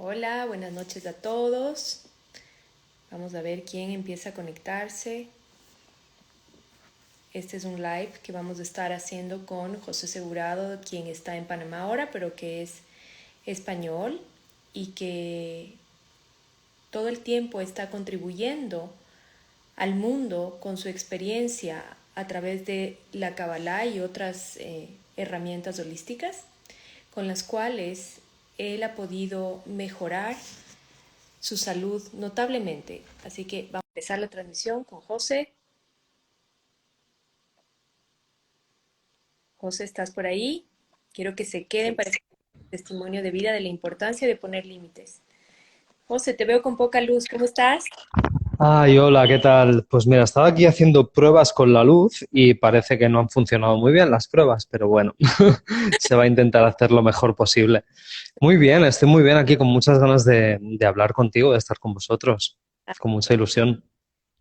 Hola, buenas noches a todos. Vamos a ver quién empieza a conectarse. Este es un live que vamos a estar haciendo con José Segurado, quien está en Panamá ahora, pero que es español y que todo el tiempo está contribuyendo al mundo con su experiencia a través de la Kabbalah y otras herramientas holísticas con las cuales él ha podido mejorar su salud notablemente. Así que vamos a empezar la transmisión con José. José, ¿estás por ahí? Quiero que se queden para este testimonio de vida de la importancia de poner límites. José, te veo con poca luz. ¿Cómo estás? Ay, hola, ¿qué tal? Pues mira, estaba aquí haciendo pruebas con la luz y parece que no han funcionado muy bien las pruebas, pero bueno, se va a intentar hacer lo mejor posible. Muy bien, estoy muy bien aquí con muchas ganas de hablar contigo, de estar con vosotros, con mucha ilusión.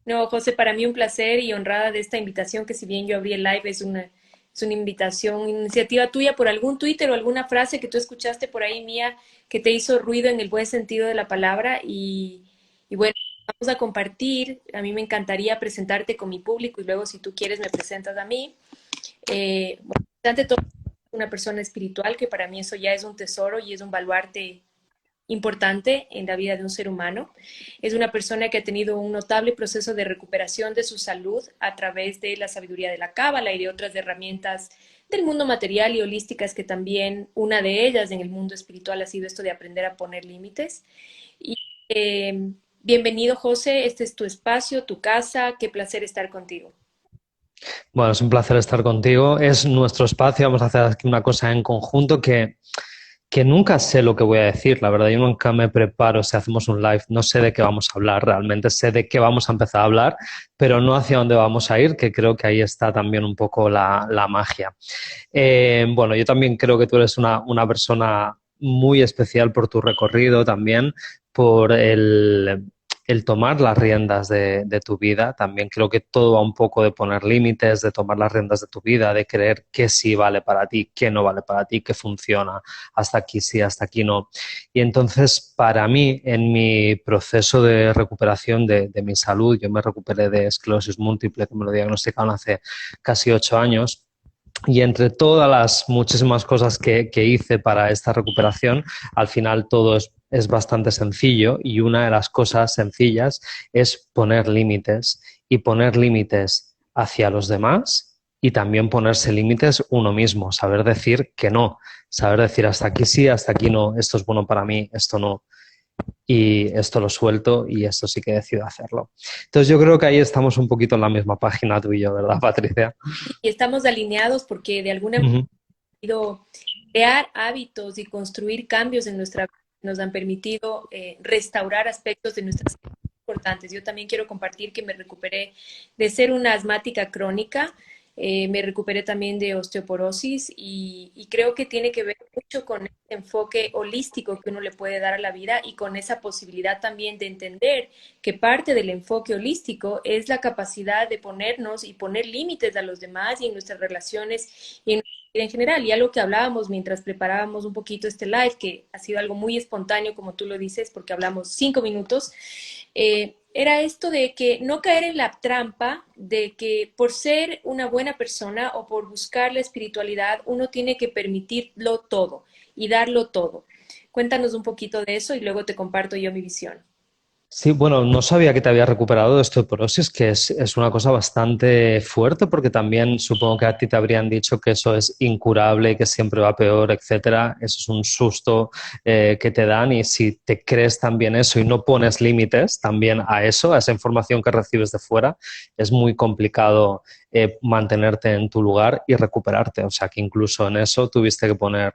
No, José, para mí un placer y honrada de esta invitación, que si bien yo abrí el live, es una invitación, una iniciativa tuya por algún Twitter o alguna frase que tú escuchaste por ahí mía que te hizo ruido en el buen sentido de la palabra y bueno, vamos a compartir. A mí me encantaría presentarte con mi público y luego si tú quieres me presentas a mí. Bueno, ante todo, una persona espiritual, que para mí eso ya es un tesoro y es un baluarte importante en la vida de un ser humano. Es una persona que ha tenido un notable proceso de recuperación de su salud a través de la sabiduría de la cábala y de otras herramientas del mundo material y holísticas, que también una de ellas en el mundo espiritual ha sido esto de aprender a poner límites. Y bienvenido, José, este es tu espacio, tu casa, qué placer estar contigo. Bueno, es un placer estar contigo. Es nuestro espacio, vamos a hacer aquí una cosa en conjunto que nunca sé lo que voy a decir, la verdad, yo nunca me preparo si hacemos un live, no sé de qué vamos a hablar realmente, sé de qué vamos a empezar a hablar, pero no hacia dónde vamos a ir, que creo que ahí está también un poco la magia. Bueno, yo también creo que tú eres una persona muy especial por tu recorrido también, por el tomar las riendas de tu vida. También creo que todo va un poco de poner límites, de tomar las riendas de tu vida, de creer qué sí vale para ti, qué no vale para ti, qué funciona, hasta aquí sí, hasta aquí no. Y entonces, para mí, en mi proceso de recuperación de mi salud, yo me recuperé de esclerosis múltiple, que me lo diagnosticaron hace casi 8 años. Y entre todas las muchísimas cosas que hice para esta recuperación, al final todo es bastante sencillo y una de las cosas sencillas es poner límites y poner límites hacia los demás y también ponerse límites uno mismo, saber decir que no, saber decir hasta aquí sí, hasta aquí no, esto es bueno para mí, esto no, y esto lo suelto y esto sí que decido hacerlo. Entonces yo creo que ahí estamos un poquito en la misma página tú y yo, ¿verdad, Patricia? Y estamos alineados porque de alguna manera Ujú. hemos podido crear hábitos y construir cambios en nuestra vida que nos han permitido restaurar aspectos de nuestras vidas importantes. Yo también quiero compartir que me recuperé de ser una asmática crónica, me recuperé también de osteoporosis y creo que tiene que ver mucho con ese enfoque holístico que uno le puede dar a la vida y con esa posibilidad también de entender que parte del enfoque holístico es la capacidad de ponernos y poner límites a los demás y en nuestras relaciones y en nuestra vida en general. Y algo que hablábamos mientras preparábamos un poquito este live, que ha sido algo muy espontáneo, como tú lo dices, porque hablamos 5 minutos, era esto de que no caer en la trampa de que por ser una buena persona o por buscar la espiritualidad, uno tiene que permitirlo todo y darlo todo. Cuéntanos un poquito de eso y luego te comparto yo mi visión. Sí, bueno, no sabía que te había recuperado de osteoporosis, que es una cosa bastante fuerte, porque también supongo que a ti te habrían dicho que eso es incurable y que siempre va peor, etcétera. Eso es un susto que te dan y si te crees también eso y no pones límites también a eso, a esa información que recibes de fuera, es muy complicado mantenerte en tu lugar y recuperarte. O sea que incluso en eso tuviste que poner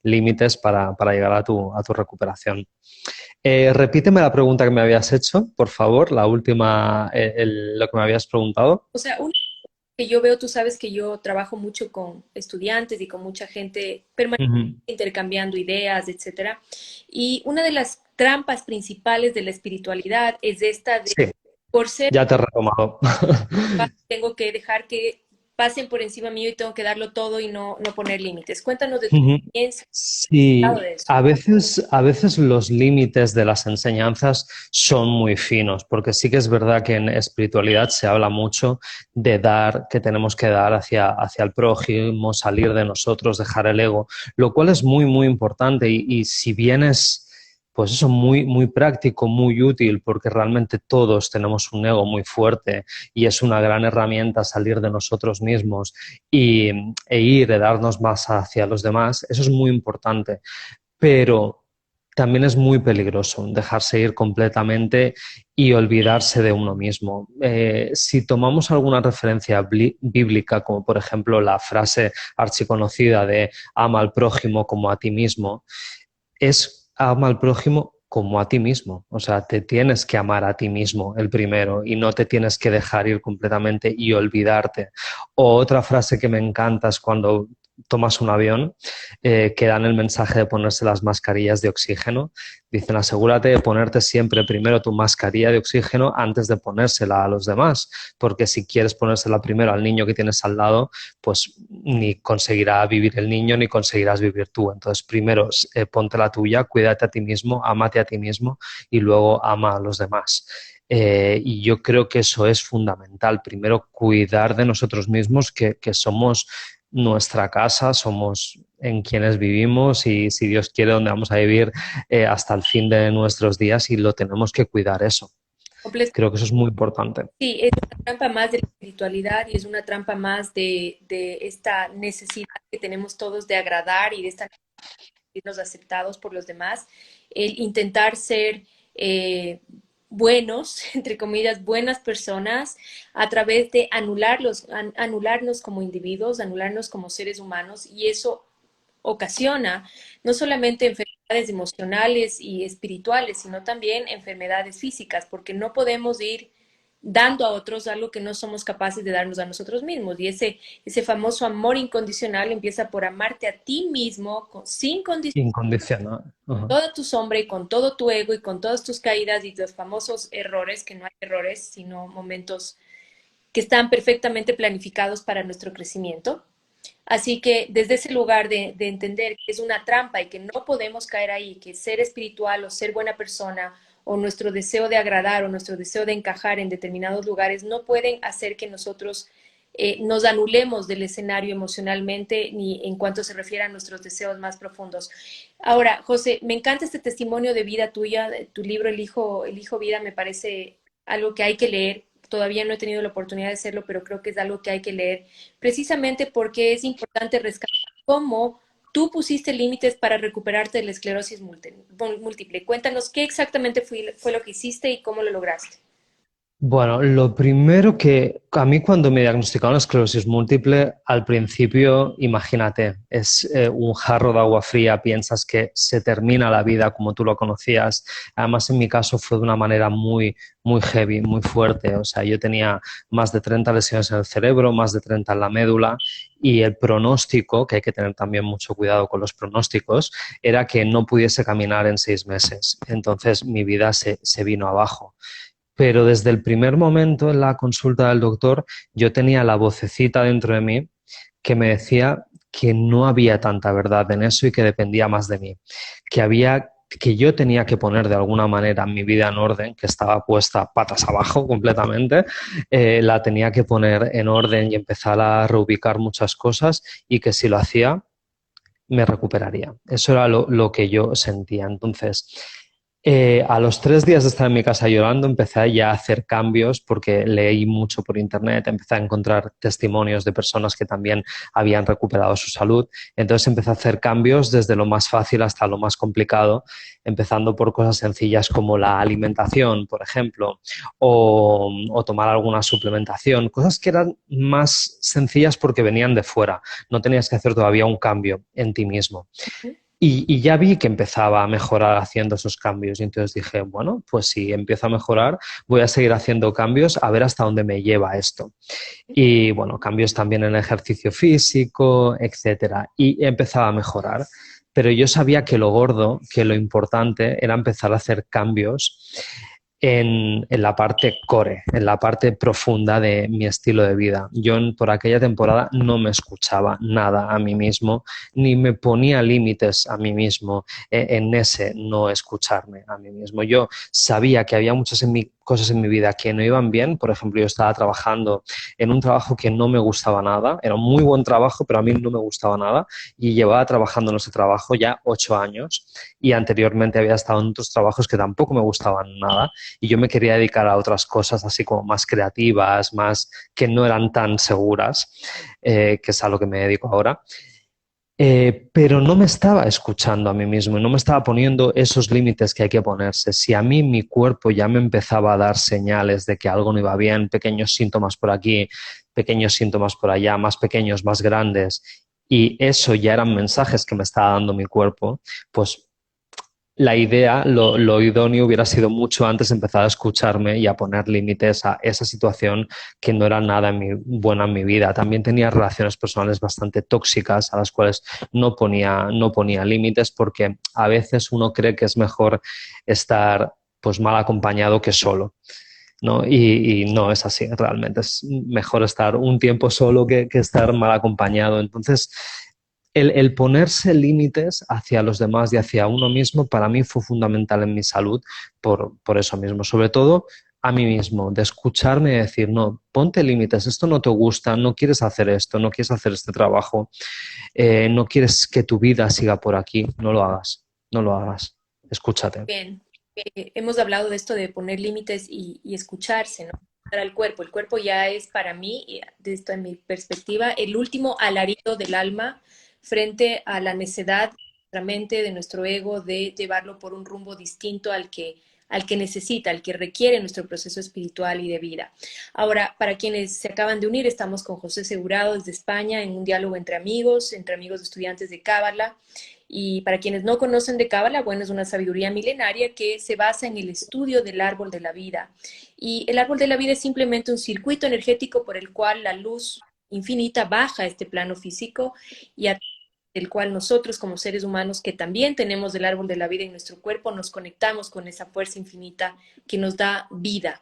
límites para llegar a tu recuperación. Repíteme la pregunta que me habías hecho, por favor, la última, lo que me habías preguntado. O sea, una que yo veo, tú sabes que yo trabajo mucho con estudiantes y con mucha gente permanente Ujú. intercambiando ideas, etcétera. Y una de las trampas principales de la espiritualidad es esta de, Sí, por ser ya te he retomado. tengo que dejar que pasen por encima mío y tengo que darlo todo y no poner límites. Cuéntanos de tu Ujú. experiencia, Sí, de eso. a veces los límites de las enseñanzas son muy finos, porque sí que es verdad que en espiritualidad se habla mucho de dar, que tenemos que dar hacia el prójimo, salir de nosotros, dejar el ego, lo cual es muy, muy importante y si bien es, pues eso, muy, muy práctico, muy útil, porque realmente todos tenemos un ego muy fuerte y es una gran herramienta salir de nosotros mismos y, e ir, de darnos más hacia los demás, eso es muy importante, pero también es muy peligroso dejarse ir completamente y olvidarse de uno mismo. Si tomamos alguna referencia bíblica, como por ejemplo la frase archiconocida de ama al prójimo como a ti mismo, es ama al prójimo como a ti mismo. O sea, te tienes que amar a ti mismo el primero y no te tienes que dejar ir completamente y olvidarte. O otra frase que me encanta es cuando tomas un avión, que dan el mensaje de ponerse las mascarillas de oxígeno. Dicen, asegúrate de ponerte siempre primero tu mascarilla de oxígeno antes de ponérsela a los demás, porque si quieres ponérsela primero al niño que tienes al lado, pues ni conseguirá vivir el niño ni conseguirás vivir tú. Entonces, primero ponte la tuya, cuídate a ti mismo, ámate a ti mismo y luego ama a los demás. Y yo creo que eso es fundamental. Primero, cuidar de nosotros mismos, que somos nuestra casa, somos en quienes vivimos y si Dios quiere, donde vamos a vivir hasta el fin de nuestros días y lo tenemos que cuidar eso. Creo que eso es muy importante. Sí, es una trampa más de la espiritualidad y es una trampa más de esta necesidad que tenemos todos de agradar y de esta sentirnos aceptados por los demás, el intentar ser buenos, entre comillas, buenas personas a través de anularnos como individuos, anularnos como seres humanos y eso ocasiona no solamente enfermedades emocionales y espirituales, sino también enfermedades físicas, porque no podemos ir dando a otros algo que no somos capaces de darnos a nosotros mismos. Y ese famoso amor incondicional empieza por amarte a ti mismo sin condición, Incondicional. Ajá. toda tu sombra y con todo tu ego y con todas tus caídas y los famosos errores, que no hay errores, sino momentos que están perfectamente planificados para nuestro crecimiento. Así que desde ese lugar de entender que es una trampa y que no podemos caer ahí, que ser espiritual o ser buena persona o nuestro deseo de agradar o nuestro deseo de encajar en determinados lugares no pueden hacer que nosotros nos anulemos del escenario emocionalmente ni en cuanto se refiere a nuestros deseos más profundos. Ahora, José, me encanta este testimonio de vida tuya, tu libro el hijo Vida, me parece algo que hay que leer. Todavía no he tenido la oportunidad de hacerlo, pero creo que es algo que hay que leer precisamente porque es importante rescatar cómo tú pusiste límites para recuperarte de la esclerosis múltiple. Cuéntanos qué exactamente fue lo que hiciste y cómo lo lograste. Bueno, lo primero que a mí cuando me diagnosticaron esclerosis múltiple, al principio, imagínate, es un jarro de agua fría, piensas que se termina la vida como tú lo conocías. Además, en mi caso fue de una manera muy, muy heavy, muy fuerte. O sea, yo tenía más de 30 lesiones en el cerebro, más de 30 en la médula y el pronóstico, que hay que tener también mucho cuidado con los pronósticos, era que no pudiese caminar en 6 meses. Entonces mi vida se vino abajo. Pero desde el primer momento en la consulta del doctor, yo tenía la vocecita dentro de mí que me decía que no había tanta verdad en eso y que dependía más de mí, que yo tenía que poner de alguna manera mi vida en orden, que estaba puesta patas abajo completamente, la tenía que poner en orden y empezar a reubicar muchas cosas y que si lo hacía, me recuperaría. Eso era lo que yo sentía. Entonces, a los 3 días de estar en mi casa llorando, empecé ya a hacer cambios porque leí mucho por internet, empecé a encontrar testimonios de personas que también habían recuperado su salud. Entonces empecé a hacer cambios desde lo más fácil hasta lo más complicado, empezando por cosas sencillas como la alimentación, por ejemplo, o tomar alguna suplementación, cosas que eran más sencillas porque venían de fuera. No tenías que hacer todavía un cambio en ti mismo. Y ya vi que empezaba a mejorar haciendo esos cambios y entonces dije, bueno, pues si empiezo a mejorar, voy a seguir haciendo cambios a ver hasta dónde me lleva esto. Y bueno, cambios también en el ejercicio físico, etcétera. Y empezaba a mejorar. Pero yo sabía que lo gordo, que lo importante era empezar a hacer cambios en la parte core, en la parte profunda de mi estilo de vida. Yo por aquella temporada no me escuchaba nada a mí mismo, ni me ponía límites a mí mismo en ese no escucharme a mí mismo. Yo sabía que había muchas cosas en mi vida que no iban bien. Por ejemplo, yo estaba trabajando en un trabajo que no me gustaba nada. Era un muy buen trabajo, pero a mí no me gustaba nada. Y llevaba trabajando en ese trabajo ya 8 años. Y anteriormente había estado en otros trabajos que tampoco me gustaban nada. Y yo me quería dedicar a otras cosas así como más creativas, más que no eran tan seguras, que es a lo que me dedico ahora. Pero no me estaba escuchando a mí mismo y no me estaba poniendo esos límites que hay que ponerse. Si a mí mi cuerpo ya me empezaba a dar señales de que algo no iba bien, pequeños síntomas por aquí, pequeños síntomas por allá, más pequeños, más grandes, y eso ya eran mensajes que me estaba dando mi cuerpo, pues la idea, lo idóneo hubiera sido mucho antes empezar a escucharme y a poner límites a esa situación que no era nada buena en mi vida. También tenía relaciones personales bastante tóxicas a las cuales no ponía límites porque a veces uno cree que es mejor estar pues mal acompañado que solo. ¿No? Y no es así, realmente es mejor estar un tiempo solo que estar mal acompañado. Entonces, el ponerse límites hacia los demás y hacia uno mismo para mí fue fundamental en mi salud por eso mismo, sobre todo a mí mismo, de escucharme y decir, no, ponte límites, esto no te gusta, no quieres hacer esto, no quieres hacer este trabajo, no quieres que tu vida siga por aquí, no lo hagas, no lo hagas, escúchate. Bien, hemos hablado de esto de poner límites y escucharse, ¿no? Para el cuerpo. El cuerpo ya es para mí, y de esto en mi perspectiva, el último alarido del alma frente a la necedad de nuestra mente, de nuestro ego, de llevarlo por un rumbo distinto al que necesita, al que requiere nuestro proceso espiritual y de vida. Ahora, para quienes se acaban de unir, estamos con José Segurado desde España en un diálogo entre amigos estudiantes de Cábala. Y para quienes no conocen de Cábala, bueno, es una sabiduría milenaria que se basa en el estudio del árbol de la vida. Y el árbol de la vida es simplemente un circuito energético por el cual la luz infinita baja a este plano físico y a del cual nosotros como seres humanos que también tenemos el árbol de la vida en nuestro cuerpo, nos conectamos con esa fuerza infinita que nos da vida.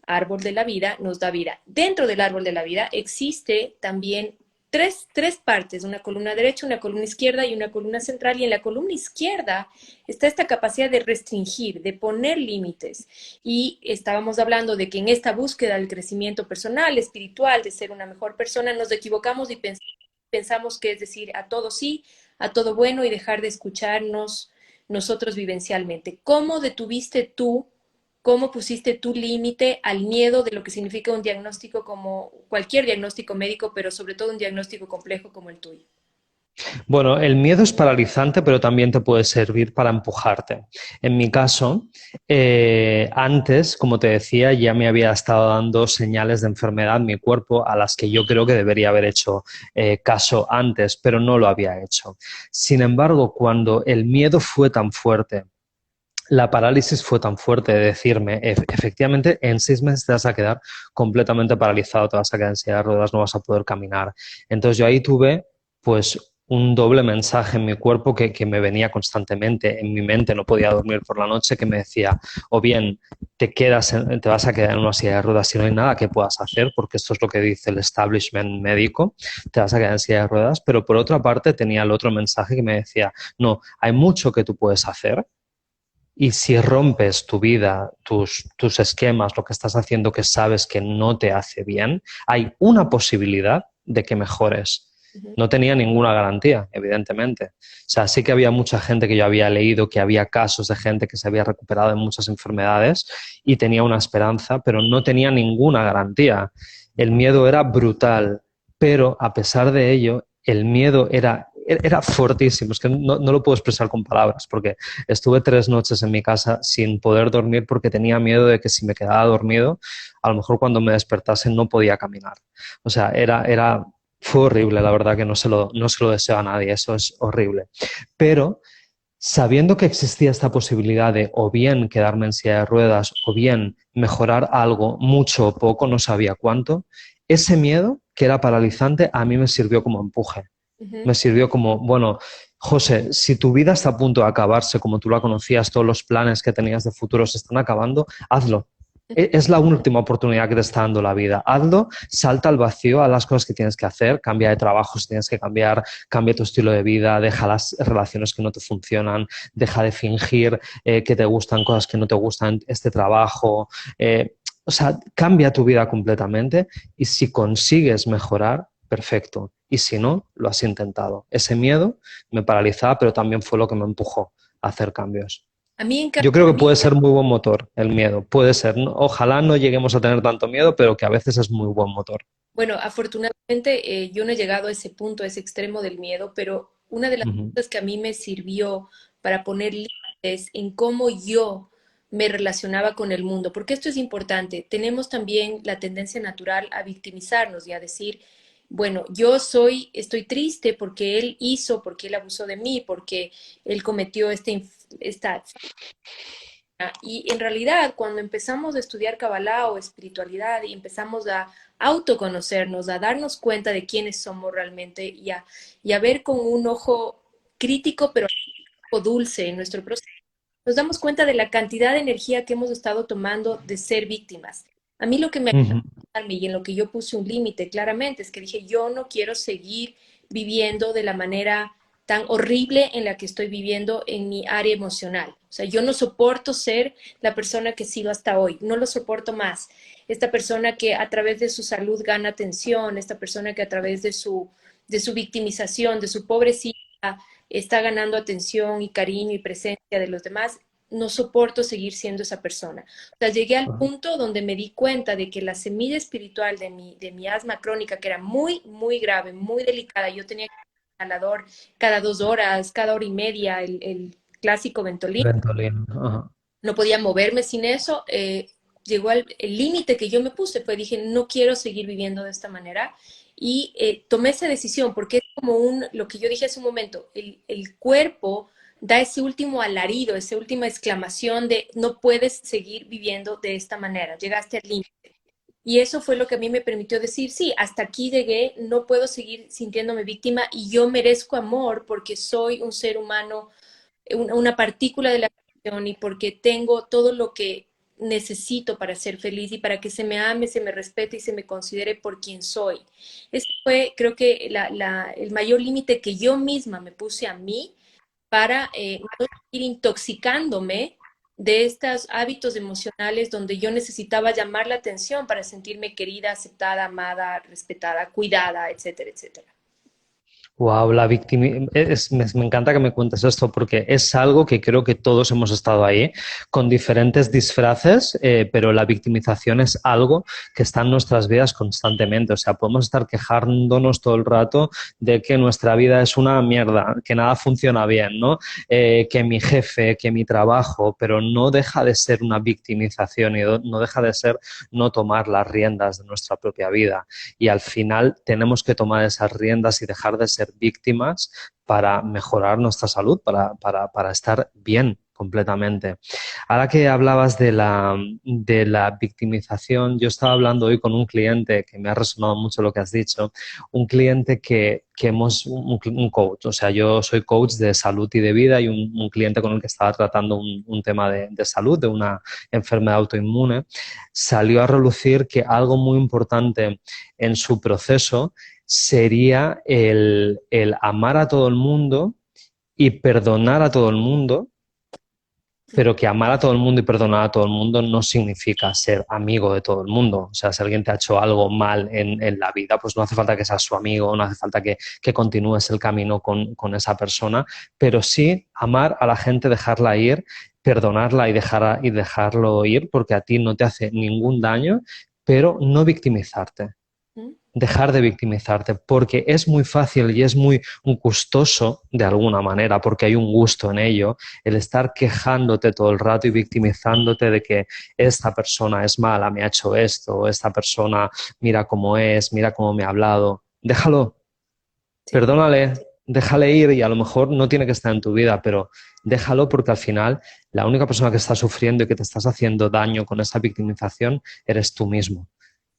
Árbol de la vida nos da vida. Dentro del árbol de la vida existe también tres partes, una columna derecha, una columna izquierda y una columna central. Y en la columna izquierda está esta capacidad de restringir, de poner límites. Y estábamos hablando de que en esta búsqueda del crecimiento personal, espiritual, de ser una mejor persona, nos equivocamos y pensamos que es decir a todo sí, a todo bueno y dejar de escucharnos nosotros vivencialmente. ¿Cómo detuviste tú? ¿Cómo pusiste tu límite al miedo de lo que significa un diagnóstico como cualquier diagnóstico médico, pero sobre todo un diagnóstico complejo como el tuyo? Bueno, el miedo es paralizante, pero también te puede servir para empujarte. En mi caso, antes, como te decía, ya me había estado dando señales de enfermedad en mi cuerpo a las que yo creo que debería haber hecho caso antes, pero no lo había hecho. Sin embargo, cuando el miedo fue tan fuerte, la parálisis fue tan fuerte de decirme, efectivamente, en 6 meses te vas a quedar completamente paralizado, te vas a quedar en silla de ruedas, no vas a poder caminar. Entonces yo ahí tuve, pues, un doble mensaje en mi cuerpo que me venía constantemente, en mi mente no podía dormir por la noche, que me decía, o bien te vas a quedar en una silla de ruedas y no hay nada que puedas hacer, porque esto es lo que dice el establishment médico, te vas a quedar en silla de ruedas, pero por otra parte tenía el otro mensaje que me decía, no, hay mucho que tú puedes hacer. Y si rompes tu vida, tus esquemas, lo que estás haciendo que sabes que no te hace bien, hay una posibilidad de que mejores. Ujú. No tenía ninguna garantía, evidentemente. O sea, sí que había mucha gente que yo había leído, que había casos de gente que se había recuperado de muchas enfermedades y tenía una esperanza, pero no tenía ninguna garantía. El miedo era brutal, pero a pesar de ello, el miedo era fortísimo. Es que no lo puedo expresar con palabras, porque estuve 3 noches en mi casa sin poder dormir porque tenía miedo de que si me quedaba dormido, a lo mejor cuando me despertase no podía caminar. O sea, fue horrible, la verdad que no se lo deseo a nadie, eso es horrible. Pero sabiendo que existía esta posibilidad de o bien quedarme en silla de ruedas o bien mejorar algo, mucho o poco, no sabía cuánto, ese miedo que era paralizante a mí me sirvió como empuje. Ujú. Me sirvió como, bueno, José, si tu vida está a punto de acabarse como tú la conocías, todos los planes que tenías de futuro se están acabando, hazlo. Es la última oportunidad que te está dando la vida. Hazlo, salta al vacío, haz las cosas que tienes que hacer, cambia de trabajo si tienes que cambiar, cambia tu estilo de vida, deja las relaciones que no te funcionan, deja de fingir que te gustan cosas que no te gustan, este trabajo. O sea, cambia tu vida completamente y si consigues mejorar, perfecto. Y si no, lo has intentado. Ese miedo me paralizaba, pero también fue lo que me empujó a hacer cambios. A mí, en Yo creo que puede ser muy buen motor el miedo. Puede ser. Ojalá no lleguemos a tener tanto miedo, pero que a veces es muy buen motor. Bueno, afortunadamente yo no he llegado a ese punto, a ese extremo del miedo, pero una de las Ujú, cosas que a mí me sirvió para poner límites en cómo yo me relacionaba con el mundo, porque esto es importante. Tenemos también la tendencia natural a victimizarnos y a decir, bueno, estoy triste porque él hizo, porque él abusó de mí, porque él cometió esta y en realidad, cuando empezamos a estudiar Kabbalah o espiritualidad y empezamos a autoconocernos, a darnos cuenta de quiénes somos realmente y a ver con un ojo crítico, pero un ojo dulce en nuestro proceso, nos damos cuenta de la cantidad de energía que hemos estado tomando de ser víctimas. A mí lo que me ayudó ujú, a calmarme y en lo que yo puse un límite claramente es que dije, yo no quiero seguir viviendo de la manera tan horrible en la que estoy viviendo en mi área emocional. O sea, yo no soporto ser la persona que he sido hasta hoy, no lo soporto más. Esta persona que a través de su salud gana atención, esta persona que a través de su victimización, de su pobrecita, está ganando atención y cariño y presencia de los demás, no soporto seguir siendo esa persona. O sea, llegué al ajá. punto donde me di cuenta de que la semilla espiritual de mi asma crónica, que era muy, muy grave, muy delicada, yo tenía que ir al inhalador cada 2 horas, cada hora y media, el clásico Ventolin, Ventolin, ajá. no podía moverme sin eso, llegó el límite que yo me puse, fue dije, no quiero seguir viviendo de esta manera y tomé esa decisión porque es como lo que yo dije hace un momento, el cuerpo da ese último alarido, esa última exclamación de no puedes seguir viviendo de esta manera, llegaste al límite. Y eso fue lo que a mí me permitió decir, sí, hasta aquí llegué, no puedo seguir sintiéndome víctima y yo merezco amor porque soy un ser humano, una partícula de la creación y porque tengo todo lo que necesito para ser feliz y para que se me ame, se me respete y se me considere por quien soy. Ese fue, creo que, el mayor límite que yo misma me puse a mí para no ir intoxicándome de estos hábitos emocionales donde yo necesitaba llamar la atención para sentirme querida, aceptada, amada, respetada, cuidada, etcétera, etcétera. Wow, me encanta que me cuentes esto porque es algo que creo que todos hemos estado ahí con diferentes disfraces, pero la victimización es algo que está en nuestras vidas constantemente. O sea, podemos estar quejándonos todo el rato de que nuestra vida es una mierda, que nada funciona bien, ¿no? Que mi jefe, que mi trabajo, pero no deja de ser una victimización y no deja de ser no tomar las riendas de nuestra propia vida. Y al final tenemos que tomar esas riendas y dejar de ser víctimas para mejorar nuestra salud, para estar bien completamente. Ahora que hablabas de la victimización, yo estaba hablando hoy con un cliente que me ha resonado mucho lo que has dicho, un cliente que hemos, un coach, o sea, yo soy coach de salud y de vida y un cliente con el que estaba tratando un tema de salud, de una enfermedad autoinmune, salió a relucir que algo muy importante en su proceso sería el amar a todo el mundo y perdonar a todo el mundo, pero que amar a todo el mundo y perdonar a todo el mundo no significa ser amigo de todo el mundo. O sea, si alguien te ha hecho algo mal en la vida, pues no hace falta que seas su amigo, no hace falta que continúes el camino con esa persona, pero sí amar a la gente, dejarla ir, perdonarla y dejarlo ir, porque a ti no te hace ningún daño, pero no victimizarte, ¿Mm? dejar de victimizarte, porque es muy fácil y es muy gustoso de alguna manera, porque hay un gusto en ello, el estar quejándote todo el rato y victimizándote de que esta persona es mala, me ha hecho esto, esta persona mira cómo es, mira cómo me ha hablado. Déjalo, Sí. perdónale, déjale ir y a lo mejor no tiene que estar en tu vida, pero déjalo porque al final la única persona que está sufriendo y que te estás haciendo daño con esa victimización eres tú mismo.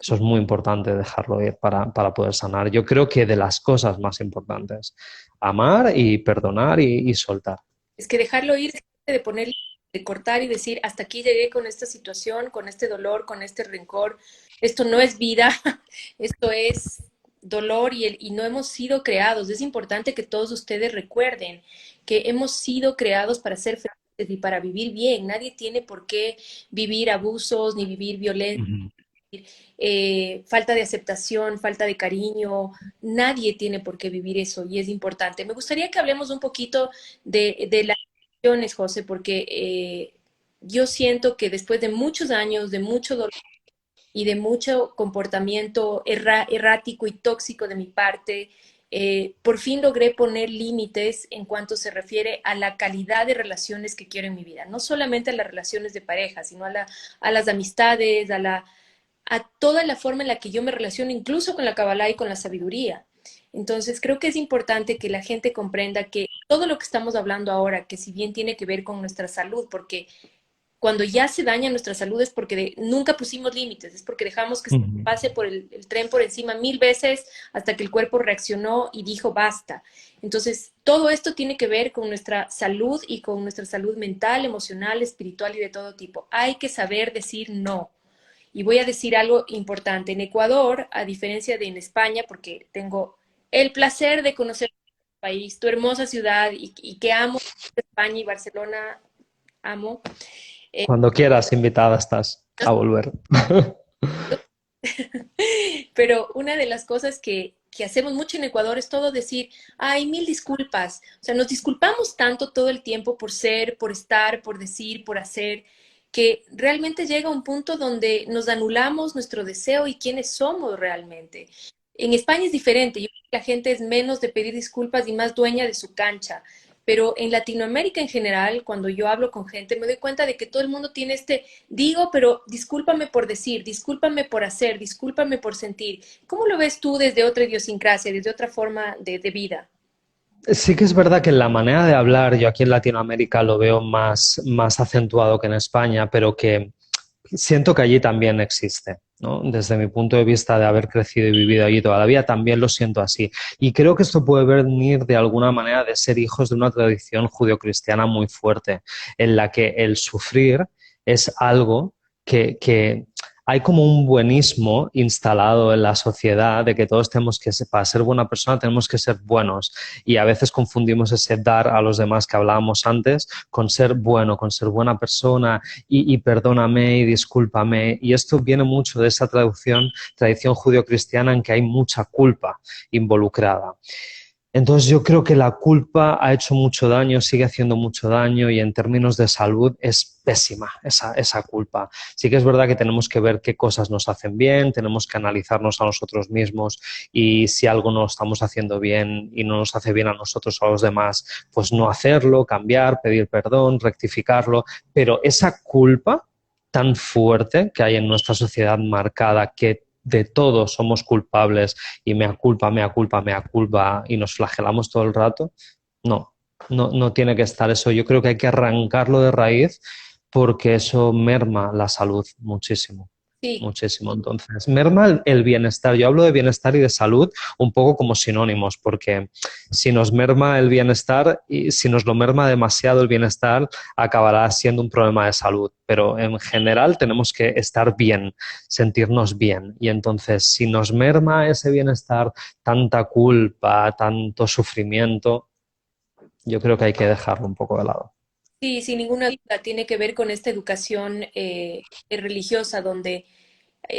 Eso es muy importante dejarlo ir para poder sanar. Yo creo que de las cosas más importantes, amar y perdonar y soltar. Es que dejarlo ir, de poner, de cortar y decir, hasta aquí llegué con esta situación, con este dolor, con este rencor. Esto no es vida, esto es dolor y no hemos sido creados. Es importante que todos ustedes recuerden que hemos sido creados para ser felices y para vivir bien. Nadie tiene por qué vivir abusos ni vivir violencia, Ujú. falta de aceptación, falta de cariño. Nadie tiene por qué vivir eso y es importante. Me gustaría que hablemos un poquito de las relaciones, José, porque yo siento que después de muchos años, de mucho dolor y de mucho comportamiento errático y tóxico de mi parte, por fin logré poner límites en cuanto se refiere a la calidad de relaciones que quiero en mi vida. No solamente a las relaciones de pareja, sino a las amistades, a toda la forma en la que yo me relaciono, incluso con la Kabbalah y con la sabiduría. Entonces, creo que es importante que la gente comprenda que todo lo que estamos hablando ahora, que si bien tiene que ver con nuestra salud, porque cuando ya se daña nuestra salud es porque nunca pusimos límites, es porque dejamos que se Ujú. pase por el tren por encima 1000 veces hasta que el cuerpo reaccionó y dijo basta. Entonces, todo esto tiene que ver con nuestra salud y con nuestra salud mental, emocional, espiritual y de todo tipo. Hay que saber decir no. Y voy a decir algo importante. En Ecuador, a diferencia de en España, porque tengo el placer de conocer tu país, tu hermosa ciudad y que amo España y Barcelona, amo. Cuando quieras, invitada estás a volver. Pero una de las cosas que hacemos mucho en Ecuador es todo decir, ay, mil disculpas. O sea, nos disculpamos tanto todo el tiempo por ser, por estar, por decir, por hacer, que realmente llega un punto donde nos anulamos nuestro deseo y quiénes somos realmente. En España es diferente. Yo creo que la gente es menos de pedir disculpas y más dueña de su cancha. Pero en Latinoamérica en general, cuando yo hablo con gente, me doy cuenta de que todo el mundo tiene digo, pero discúlpame por decir, discúlpame por hacer, discúlpame por sentir. ¿Cómo lo ves tú desde otra idiosincrasia, desde otra forma de vida? Sí que es verdad que en la manera de hablar, yo aquí en Latinoamérica lo veo más acentuado que en España, pero que siento que allí también existe, ¿no? Desde mi punto de vista de haber crecido y vivido allí toda la vida, también lo siento así. Y creo que esto puede venir de alguna manera de ser hijos de una tradición judio-cristiana muy fuerte, en la que el sufrir es algo que hay como un buenismo instalado en la sociedad de que todos tenemos que, para ser buena persona, tenemos que ser buenos. Y a veces confundimos ese dar a los demás que hablábamos antes con ser bueno, con ser buena persona y perdóname y discúlpame. Y esto viene mucho de esa tradición judio-cristiana en que hay mucha culpa involucrada. Entonces yo creo que la culpa ha hecho mucho daño, sigue haciendo mucho daño y en términos de salud es pésima esa culpa. Sí que es verdad que tenemos que ver qué cosas nos hacen bien, tenemos que analizarnos a nosotros mismos y si algo no estamos haciendo bien y no nos hace bien a nosotros o a los demás, pues no hacerlo, cambiar, pedir perdón, rectificarlo, pero esa culpa tan fuerte que hay en nuestra sociedad marcada que de todo somos culpables y mea culpa, mea culpa, mea culpa y nos flagelamos todo el rato, no tiene que estar eso. Yo creo que hay que arrancarlo de raíz porque eso merma la salud muchísimo. Sí, Muchísimo. Entonces, merma el bienestar. Yo hablo de bienestar y de salud un poco como sinónimos, porque si nos merma el bienestar y si nos lo merma demasiado el bienestar, acabará siendo un problema de salud. Pero en general tenemos que estar bien, sentirnos bien. Y entonces, si nos merma ese bienestar, tanta culpa, tanto sufrimiento, yo creo que hay que dejarlo un poco de lado. sí, sin ninguna duda, tiene que ver con esta educación religiosa donde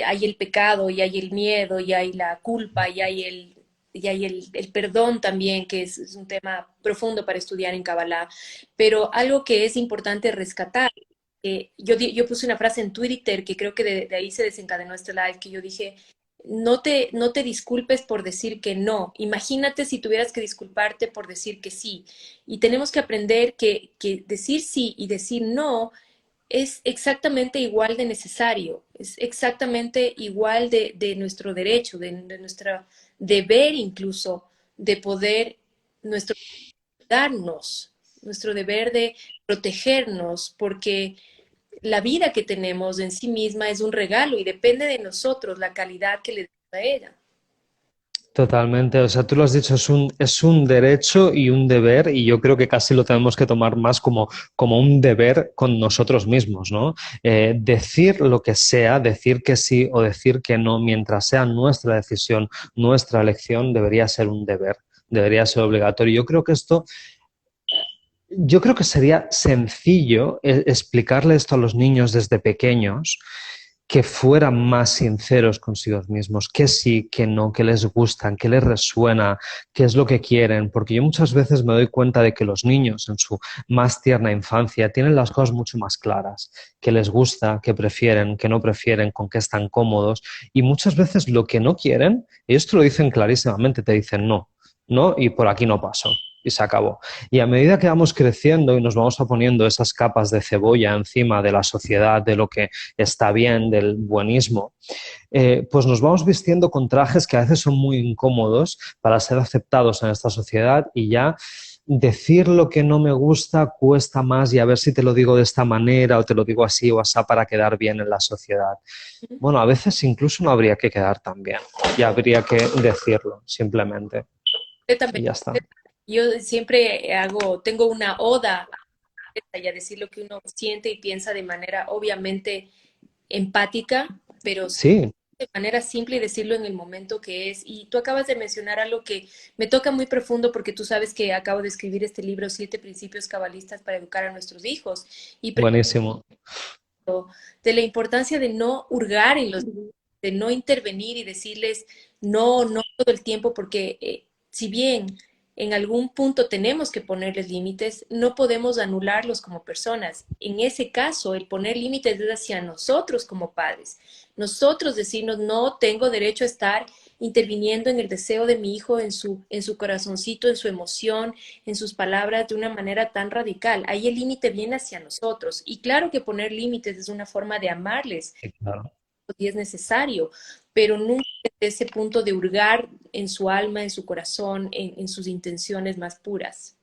hay el pecado y hay el miedo y hay la culpa y hay el perdón también, que es un tema profundo para estudiar en Kabbalah. Pero algo que es importante rescatar, yo puse una frase en Twitter que creo que de ahí se desencadenó este live, que yo dije, no te disculpes por decir que no. Imagínate si tuvieras que disculparte por decir que sí. Y tenemos que aprender que decir sí y decir no es exactamente igual de necesario, es exactamente igual de nuestro derecho, de nuestro deber incluso, de poder, nuestro darnos, nuestro deber de protegernos, porque la vida que tenemos en sí misma es un regalo y depende de nosotros la calidad que le demos a ella. Totalmente, o sea, tú lo has dicho, es un derecho y un deber, y yo creo que casi lo tenemos que tomar más como, como un deber con nosotros mismos, ¿no? Decir lo que sea, decir que sí o decir que no, mientras sea nuestra decisión, nuestra elección, debería ser un deber, debería ser obligatorio. Yo creo que sería sencillo explicarle esto a los niños desde pequeños, que fueran más sinceros consigo mismos, que sí, que no, que les gustan, que les resuena, qué es lo que quieren, porque yo muchas veces me doy cuenta de que los niños en su más tierna infancia tienen las cosas mucho más claras, que les gusta, que prefieren, que no prefieren, con qué están cómodos, y muchas veces lo que no quieren, ellos te lo dicen clarísimamente, te dicen no, no, y por aquí no paso. Y se acabó. Y a medida que vamos creciendo y nos vamos a poniendo esas capas de cebolla encima de la sociedad, de lo que está bien, del buenismo, pues nos vamos vistiendo con trajes que a veces son muy incómodos para ser aceptados en esta sociedad y ya decir lo que no me gusta cuesta más y a ver si te lo digo de esta manera o te lo digo así o así para quedar bien en la sociedad. Bueno, a veces incluso no habría que quedar tan bien y habría que decirlo simplemente y Completamente. ya está. Yo siempre tengo una oda y a decir lo que uno siente y piensa de manera obviamente empática, pero Sí, de manera simple y decirlo en el momento que es. Y tú acabas de mencionar algo que me toca muy profundo porque tú sabes que acabo de escribir este libro, Siete Principios Cabalistas para Educar a Nuestros Hijos, y buenísimo. de la importancia de no hurgar en los, de no intervenir y decirles no, no todo el tiempo, porque si bien en algún punto tenemos que ponerles límites, no podemos anularlos como personas. En ese caso, el poner límites es hacia nosotros como padres. Nosotros decirnos, no tengo derecho a estar interviniendo en el deseo de mi hijo, en su corazoncito, en su emoción, en sus palabras de una manera tan radical. Ahí el límite viene hacia nosotros. Y claro que poner límites es una forma de amarles Sí, claro. y es necesario, pero nunca desde ese punto de hurgar en su alma, en su corazón, en sus intenciones más puras.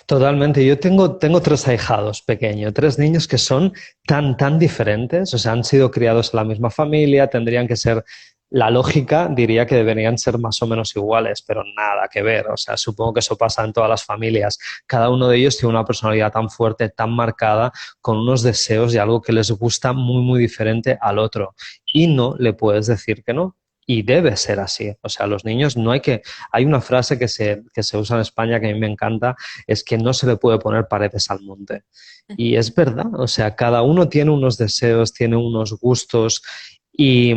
Totalmente. Yo tengo tres ahijados pequeños, tres niños que son tan diferentes, o sea, han sido criados en la misma familia, tendrían que ser, la lógica diría que deberían ser más o menos iguales, pero nada que ver. O sea, supongo que eso pasa en todas las familias. Cada uno de ellos tiene una personalidad tan fuerte, tan marcada, con unos deseos y algo que les gusta muy diferente al otro. Y no le puedes decir que no. Y debe ser así. O sea, los niños no hay que... Hay una frase que se usa en España que a mí me encanta, es que no se le puede poner paredes al monte. Y es verdad, o sea, cada uno tiene unos deseos, tiene unos gustos y,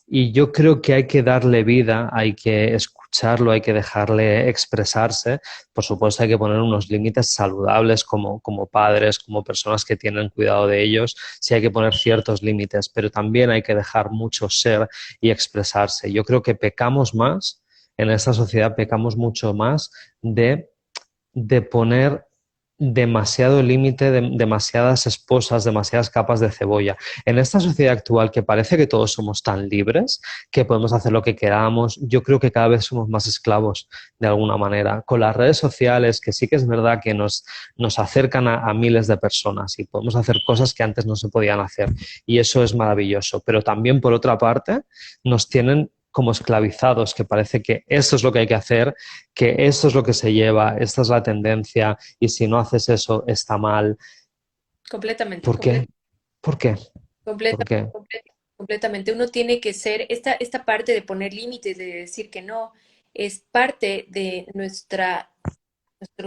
y yo creo que hay que darle vida, hay que escucharlo, hay que dejarle expresarse. Por supuesto, hay que poner unos límites saludables como, como padres, como personas que tienen cuidado de ellos. Sí hay que poner ciertos límites, pero también hay que dejar mucho ser y expresarse. Yo creo que pecamos más, en esta sociedad pecamos mucho más de poner demasiado límite, demasiadas esposas, demasiadas capas de cebolla. En esta sociedad actual que parece que todos somos tan libres, que podemos hacer lo que queramos, yo creo que cada vez somos más esclavos de alguna manera. Con las redes sociales, que sí que es verdad que nos acercan a miles de personas y podemos hacer cosas que antes no se podían hacer. Y eso es maravilloso. Pero también, por otra parte, nos tienen como esclavizados, que parece que eso es lo que hay que hacer, que eso es lo que se lleva, esta es la tendencia y si no haces eso está mal. Completamente, ¿Por qué? ¿Por qué? ¿Por completa, qué? completamente. Uno tiene que ser, esta parte de poner límites, de decir que no, es parte de nuestro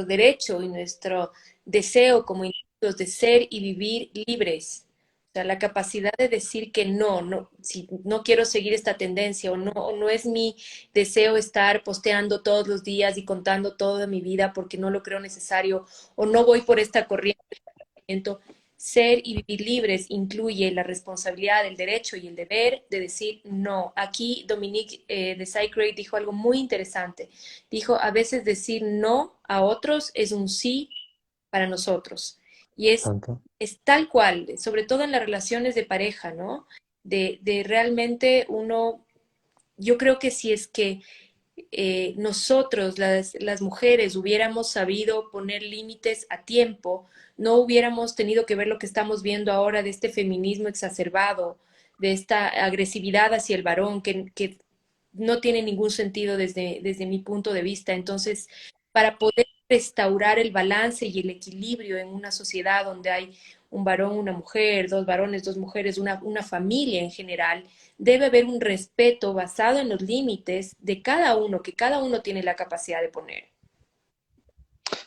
derecho y nuestro deseo como individuos de ser y vivir libres. O sea, la capacidad de decir que no, no, si no quiero seguir esta tendencia o no es mi deseo estar posteando todos los días y contando toda mi vida porque no lo creo necesario o no voy por esta corriente de pensamiento. Ser y vivir libres incluye la responsabilidad, el derecho y el deber de decir no. Aquí Dominique de Sacred dijo algo muy interesante. Dijo, a veces decir no a otros es un sí para nosotros. Y Tanto. es tal cual, sobre todo en las relaciones de pareja, ¿no? De realmente uno, yo creo que si es que nosotros, las mujeres, hubiéramos sabido poner límites a tiempo, no hubiéramos tenido que ver lo que estamos viendo ahora de este feminismo exacerbado, de esta agresividad hacia el varón que no tiene ningún sentido desde mi punto de vista. Entonces, para poder restaurar el balance y el equilibrio en una sociedad donde hay un varón, una mujer, dos varones, dos mujeres, una familia en general, debe haber un respeto basado en los límites de cada uno, que cada uno tiene la capacidad de poner.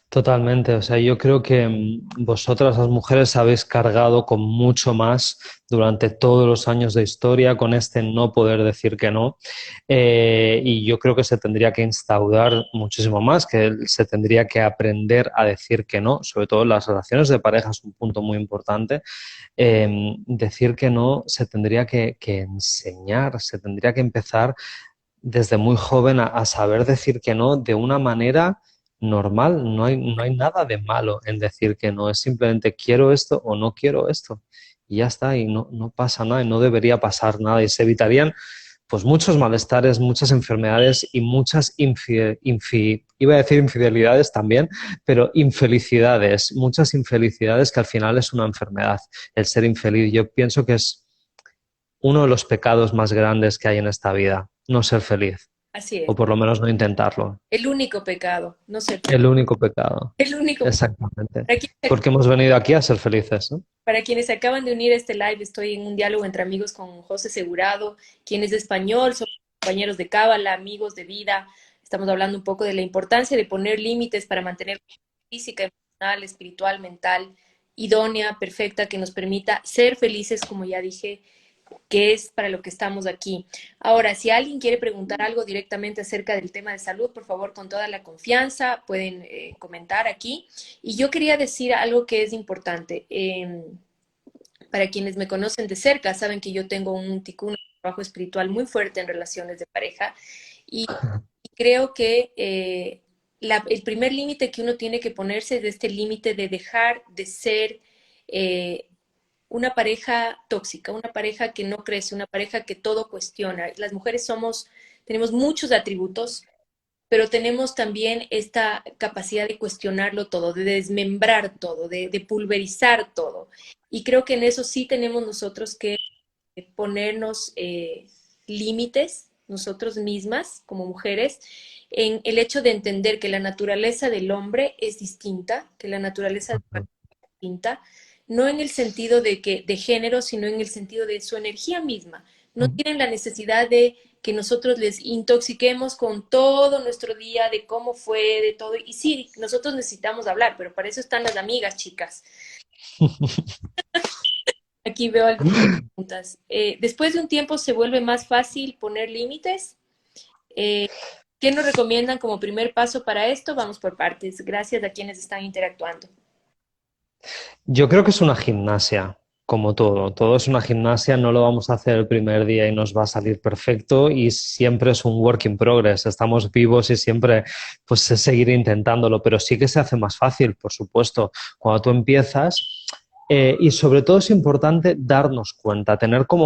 Totalmente, o sea, yo creo que vosotras las mujeres habéis cargado con mucho más durante todos los años de historia con este no poder decir que no. Y yo creo que se tendría que instaurar muchísimo más, que se tendría que aprender a decir que no, sobre todo en las relaciones de pareja es un punto muy importante. Decir que no se tendría que enseñar, se tendría que empezar desde muy joven a saber decir que no de una manera normal. No hay nada de malo en decir que no, es simplemente quiero esto o no quiero esto. Y ya está, y no pasa nada, y no debería pasar nada, y se evitarían pues muchos malestares, muchas enfermedades y muchas iba a decir infidelidades también, pero infelicidades, muchas infelicidades que al final es una enfermedad, el ser infeliz. Yo pienso que es uno de los pecados más grandes que hay en esta vida, no ser feliz, Así o es. por lo menos no intentarlo. El único pecado, no sé, El único pecado, el único. exactamente. Para quienes, Porque hemos venido aquí a ser felices, ¿no? para quienes se acaban de unir a este live, estoy en un diálogo entre amigos con José Segurado, quien es de español, son compañeros de cábala, amigos de vida. Estamos hablando un poco de la importancia de poner límites para mantener física, emocional, espiritual, mental, idónea, perfecta, que nos permita ser felices, como ya dije, que es para lo que estamos aquí. Ahora, si alguien quiere preguntar algo directamente acerca del tema de salud, por favor, con toda la confianza, pueden comentar aquí. Y yo quería decir algo que es importante. Para quienes me conocen de cerca, saben que yo tengo un ticún, un trabajo espiritual muy fuerte en relaciones de pareja y creo que el primer límite que uno tiene que ponerse es este límite de dejar de ser eh, una pareja tóxica, una pareja que no crece, una pareja que todo cuestiona. Las mujeres tenemos muchos atributos, pero tenemos también esta capacidad de cuestionarlo todo, de desmembrar todo, de pulverizar todo. Y creo que en eso sí tenemos nosotros que ponernos límites, nosotros mismas como mujeres, en el hecho de entender que la naturaleza del hombre es distinta, que la naturaleza de la mujer es distinta, no en el sentido de género, sino en el sentido de su energía misma. No tienen la necesidad de que nosotros les intoxiquemos con todo nuestro día, de cómo fue, de todo. Y sí, nosotros necesitamos hablar, pero para eso están las amigas, chicas. Aquí veo algunas preguntas. Después de un tiempo se vuelve más fácil poner límites. Eh, ¿Qué nos recomiendan como primer paso para esto? Vamos por partes. Gracias a quienes están interactuando. Yo creo que es una gimnasia, como todo. Todo es una gimnasia, no lo vamos a hacer el primer día y nos va a salir perfecto y siempre es un work in progress. Estamos vivos y siempre pues es seguir intentándolo, pero sí que se hace más fácil, por supuesto, cuando tú empiezas. Y sobre todo es importante darnos cuenta,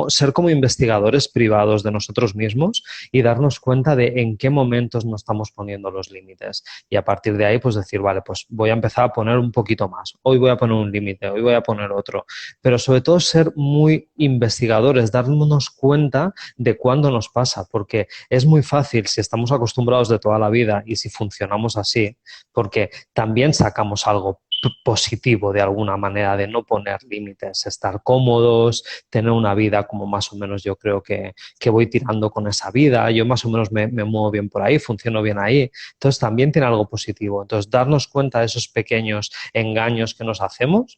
ser como investigadores privados de nosotros mismos y darnos cuenta de en qué momentos nos estamos poniendo los límites. Y a partir de ahí, pues decir, vale, pues voy a empezar a poner un poquito más. Hoy voy a poner un límite, hoy voy a poner otro. Pero sobre todo ser muy investigadores, darnos cuenta de cuándo nos pasa, porque es muy fácil si estamos acostumbrados de toda la vida y si funcionamos así, porque también sacamos algo positivo de alguna manera de no poner límites, estar cómodos, tener una vida como más o menos yo creo que voy tirando con esa vida, yo más o menos me muevo bien por ahí, funciono bien ahí, entonces también tiene algo positivo. Entonces darnos cuenta de esos pequeños engaños que nos hacemos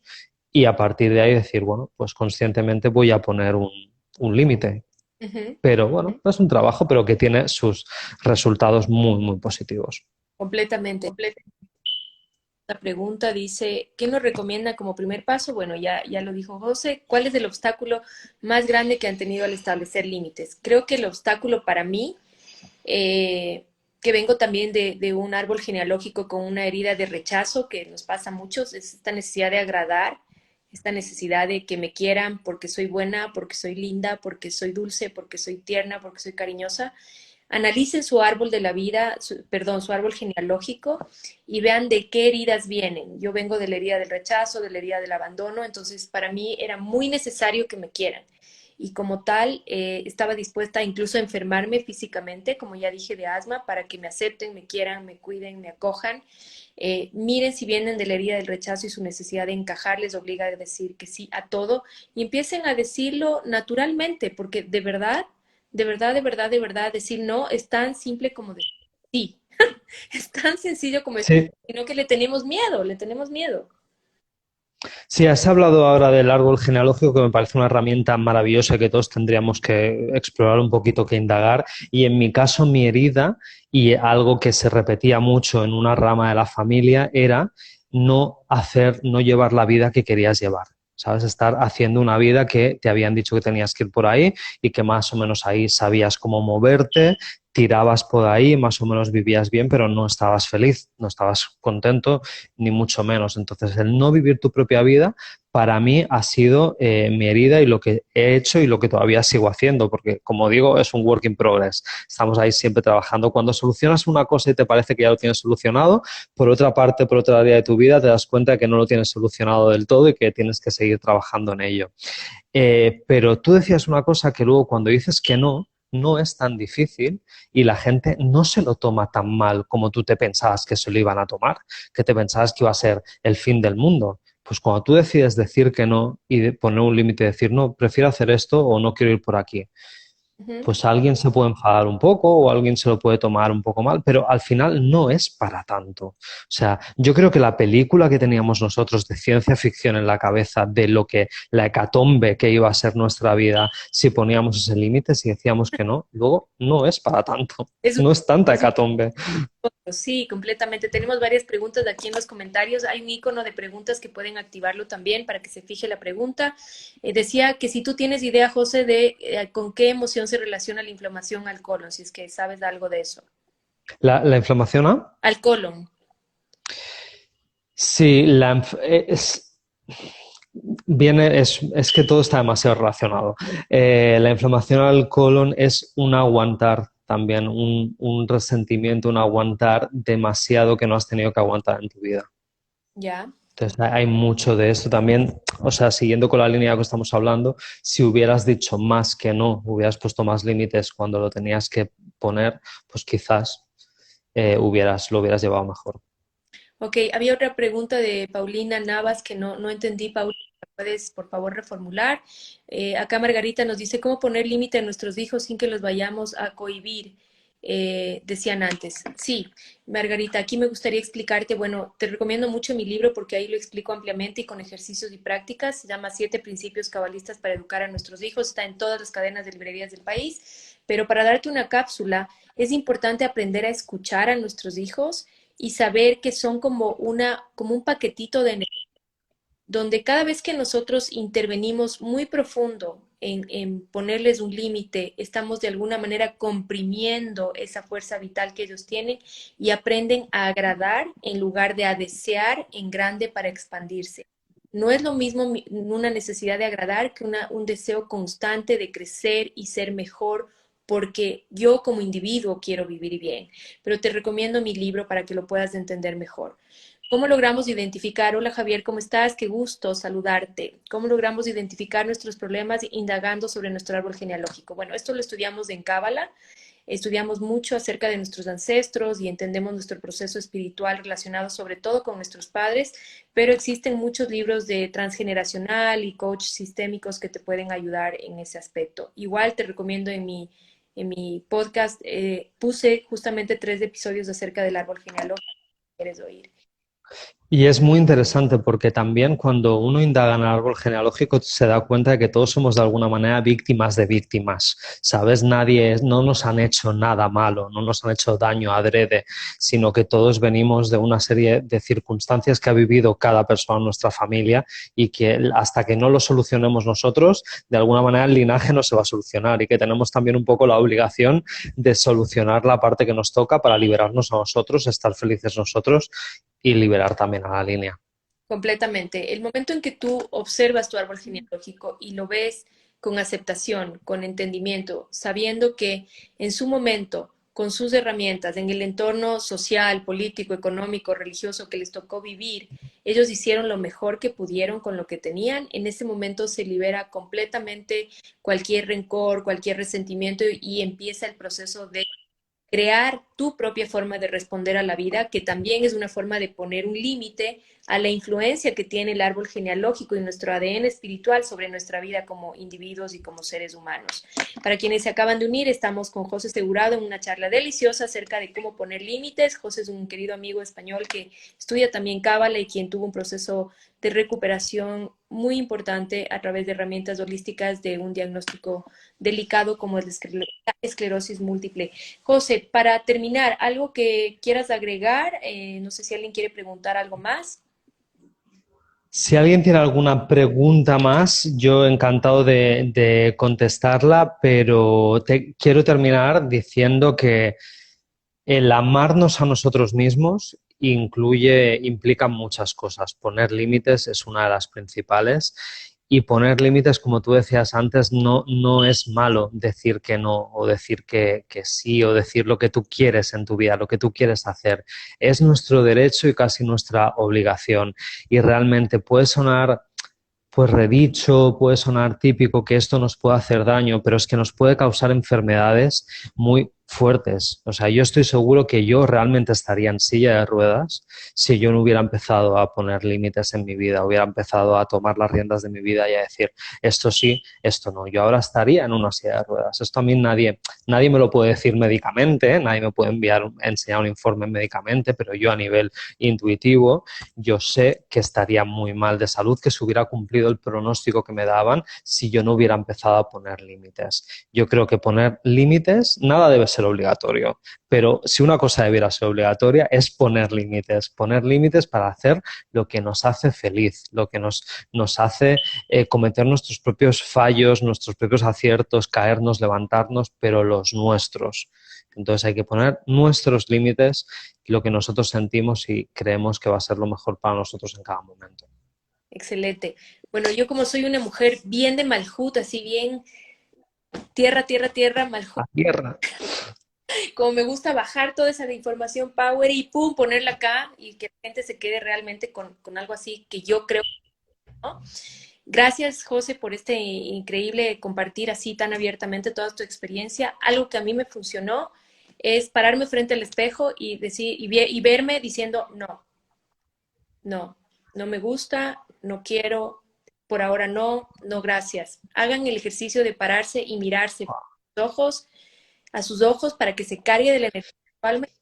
y a partir de ahí decir, bueno, pues conscientemente voy a poner un límite. Ujú. Pero bueno, es un trabajo, pero que tiene sus resultados muy, muy positivos. Completamente. La pregunta dice, ¿qué nos recomienda como primer paso? Bueno, ya lo dijo José. ¿Cuál es el obstáculo más grande que han tenido al establecer límites? Creo que el obstáculo para mí, que vengo también de un árbol genealógico con una herida de rechazo que nos pasa a muchos, es esta necesidad de agradar, esta necesidad de que me quieran porque soy buena, porque soy linda, porque soy dulce, porque soy tierna, porque soy cariñosa. analicen su árbol de la vida, perdón, su árbol genealógico y vean de qué heridas vienen. Yo vengo de la herida del rechazo, de la herida del abandono, entonces para mí era muy necesario que me quieran. Y como tal, estaba dispuesta incluso a enfermarme físicamente, como ya dije, de asma, para que me acepten, me quieran, me cuiden, me acojan. Miren si vienen de la herida del rechazo y su necesidad de encajar les obliga a decir que sí a todo y empiecen a decirlo naturalmente, porque de verdad, de verdad, de verdad, de verdad, decir no es tan simple como decir sí, es tan sencillo como decir, Sí, sino que le tenemos miedo, le tenemos miedo. sí, has hablado ahora del árbol genealógico, que me parece una herramienta maravillosa que todos tendríamos que explorar un poquito, que indagar. Y en mi caso, mi herida y algo que se repetía mucho en una rama de la familia era no llevar la vida que querías llevar. ¿Sabes? Estar haciendo una vida que te habían dicho que tenías que ir por ahí y que más o menos ahí sabías cómo moverte, tirabas por ahí, más o menos vivías bien, pero no estabas feliz, no estabas contento ni mucho menos. Entonces, el no vivir tu propia vida, para mí ha sido mi herida y lo que he hecho y lo que todavía sigo haciendo, porque como digo, es un work in progress. Estamos ahí siempre trabajando. Cuando solucionas una cosa y te parece que ya lo tienes solucionado, por otra parte, por otra área de tu vida, te das cuenta de que no lo tienes solucionado del todo y que tienes que seguir trabajando en ello. Pero tú decías una cosa que luego cuando dices que no, no es tan difícil y la gente no se lo toma tan mal como tú te pensabas que se lo iban a tomar, que te pensabas que iba a ser el fin del mundo. Pues cuando tú decides decir que no y poner un límite y decir, no, prefiero hacer esto o no quiero ir por aquí, Ujú. pues alguien se puede enfadar un poco o alguien se lo puede tomar un poco mal, pero al final no es para tanto. O sea, yo creo que la película que teníamos nosotros de ciencia ficción en la cabeza de lo que la hecatombe que iba a ser nuestra vida si poníamos ese límite, si decíamos que no, luego no es para tanto. Es No es tanta es un hecatombe. Sí, completamente. Tenemos varias preguntas aquí en los comentarios. Hay un icono de preguntas que pueden activarlo también para que se fije la pregunta. Decía que si tú tienes idea, José, de con qué emoción se relaciona la inflamación al colon, si es que sabes algo de eso. La inflamación, ¿ah? Al colon, Sí, es que todo está demasiado relacionado. La inflamación al colon es un aguantar también, un resentimiento, un aguantar demasiado que no has tenido que aguantar en tu vida. ¿ya? Entonces hay mucho de esto también, o sea, siguiendo con la línea que estamos hablando, si hubieras dicho más que no, hubieras puesto más límites cuando lo tenías que poner, pues quizás lo hubieras llevado mejor. Ok, había otra pregunta de Paulina Navas que no entendí, Paulina. ¿Puedes, por favor, reformular? Acá Margarita nos dice, ¿cómo poner límite a nuestros hijos sin que los vayamos a cohibir? Decían antes. Sí, Margarita, aquí me gustaría explicarte, bueno, te recomiendo mucho mi libro porque ahí lo explico ampliamente y con ejercicios y prácticas. Se llama Siete Principios Cabalistas para Educar a Nuestros Hijos. Está en todas las cadenas de librerías del país. Pero para darte una cápsula, es importante aprender a escuchar a nuestros hijos y saber que son como un paquetito de energía, donde cada vez que nosotros intervenimos muy profundo en ponerles un límite, estamos de alguna manera comprimiendo esa fuerza vital que ellos tienen y aprenden a agradar en lugar de a desear en grande para expandirse. No es lo mismo una necesidad de agradar que un deseo constante de crecer y ser mejor porque yo como individuo quiero vivir bien. Pero te recomiendo mi libro para que lo puedas entender mejor. ¿Cómo logramos identificar? Hola Javier, ¿cómo estás? Qué gusto saludarte. ¿Cómo logramos identificar nuestros problemas indagando sobre nuestro árbol genealógico? Bueno, esto lo estudiamos en Cábala, estudiamos mucho acerca de nuestros ancestros y entendemos nuestro proceso espiritual relacionado sobre todo con nuestros padres, pero existen muchos libros de transgeneracional y coach sistémicos que te pueden ayudar en ese aspecto. Igual te recomiendo en mi podcast, puse justamente 3 episodios acerca del árbol genealógico, si quieres oír. Y es muy interesante porque también cuando uno indaga en el árbol genealógico se da cuenta de que todos somos de alguna manera víctimas de víctimas, ¿sabes? No nos han hecho nada malo, no nos han hecho daño adrede, sino que todos venimos de una serie de circunstancias que ha vivido cada persona en nuestra familia y que hasta que no lo solucionemos nosotros, de alguna manera el linaje no se va a solucionar y que tenemos también un poco la obligación de solucionar la parte que nos toca para liberarnos a nosotros, estar felices nosotros y liberar también a la línea. Completamente. El momento en que tú observas tu árbol genealógico y lo ves con aceptación, con entendimiento, sabiendo que en su momento con sus herramientas, en el entorno social, político, económico, religioso que les tocó vivir, ellos hicieron lo mejor que pudieron con lo que tenían. En ese momento se libera completamente cualquier rencor, cualquier resentimiento y empieza el proceso de crear tu propia forma de responder a la vida, que también es una forma de poner un límite a la influencia que tiene el árbol genealógico y nuestro ADN espiritual sobre nuestra vida como individuos y como seres humanos. Para quienes se acaban de unir, estamos con José Segurado en una charla deliciosa acerca de cómo poner límites. José es un querido amigo español que estudia también Cábala y quien tuvo un proceso de recuperación muy importante a través de herramientas holísticas de un diagnóstico delicado como es la esclerosis múltiple. José, para terminar, ¿algo que quieras agregar? No sé si alguien quiere preguntar algo más. Si alguien tiene alguna pregunta más, yo encantado de contestarla, pero quiero terminar diciendo que el amarnos a nosotros mismos implica muchas cosas. Poner límites es una de las principales y poner límites, como tú decías antes, no es malo decir que no o decir que sí o decir lo que tú quieres en tu vida, lo que tú quieres hacer. Es nuestro derecho y casi nuestra obligación. Y realmente puede sonar pues redicho, puede sonar típico que esto nos puede hacer daño, pero es que nos puede causar enfermedades muy fuertes. O sea, yo estoy seguro que yo realmente estaría en silla de ruedas si yo no hubiera empezado a poner límites en mi vida, hubiera empezado a tomar las riendas de mi vida y a decir esto sí, esto no. Yo ahora estaría en una silla de ruedas. Esto a mí nadie me lo puede decir médicamente, ¿eh? Nadie me puede enseñar un informe médicamente, pero yo a nivel intuitivo, yo sé que estaría muy mal de salud, que se hubiera cumplido el pronóstico que me daban si yo no hubiera empezado a poner límites. Yo creo que poner límites, nada debe ser obligatorio, pero si una cosa debiera ser obligatoria es poner límites para hacer lo que nos hace feliz, lo que nos hace cometer nuestros propios fallos, nuestros propios aciertos, caernos, levantarnos, pero los nuestros. Entonces hay que poner nuestros límites, lo que nosotros sentimos y creemos que va a ser lo mejor para nosotros en cada momento. Excelente. Bueno, yo como soy una mujer bien de Malhut, así bien tierra, tierra, tierra, Malhut, A tierra. como me gusta bajar toda esa información power y pum, ponerla acá y que la gente se quede realmente con algo así que yo creo, ¿no? Gracias, José, por este increíble compartir así tan abiertamente toda tu experiencia. Algo que a mí me funcionó es pararme frente al espejo y decir y verme diciendo no, no, no me gusta, no quiero, por ahora no, no gracias. Hagan el ejercicio de pararse y mirarse a sus ojos para que se cargue de la energía.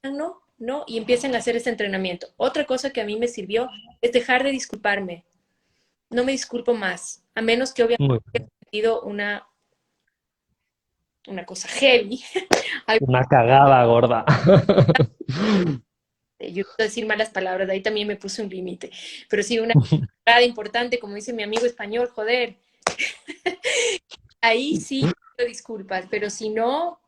No, no, y empiecen a hacer este entrenamiento. Otra cosa que a mí me sirvió es dejar de disculparme. No me disculpo más, a menos que obviamente Muy haya bien. cometido una cosa heavy. Una cagada gorda. Yo quiero decir malas palabras, ahí también me puse un límite. Pero sí, una cagada importante, como dice mi amigo español, joder, ahí sí pido disculpas, pero si no,